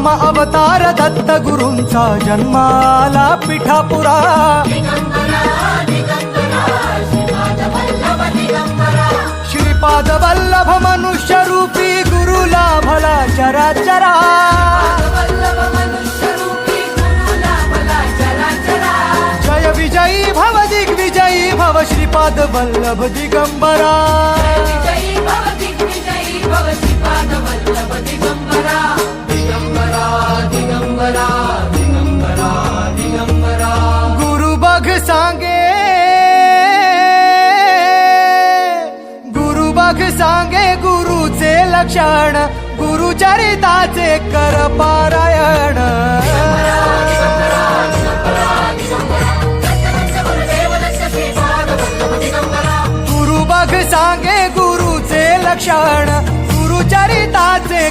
प्रथम अवतार दत्त गुरूंचा जन्माला पिठापुरा श्रीपाद वल्लभ मनुष्य रूपी गुरुला भला चराचरा जय विजयी भव दिग्विजयी भव श्रीपाद वल्लभ दिगंबरा गुरु बघ सांगे गुरुचे लक्षण गुरुचरिताचे कर पारायण गुरु बघ सांगे गुरुचे लक्षण गुरुचरिताचे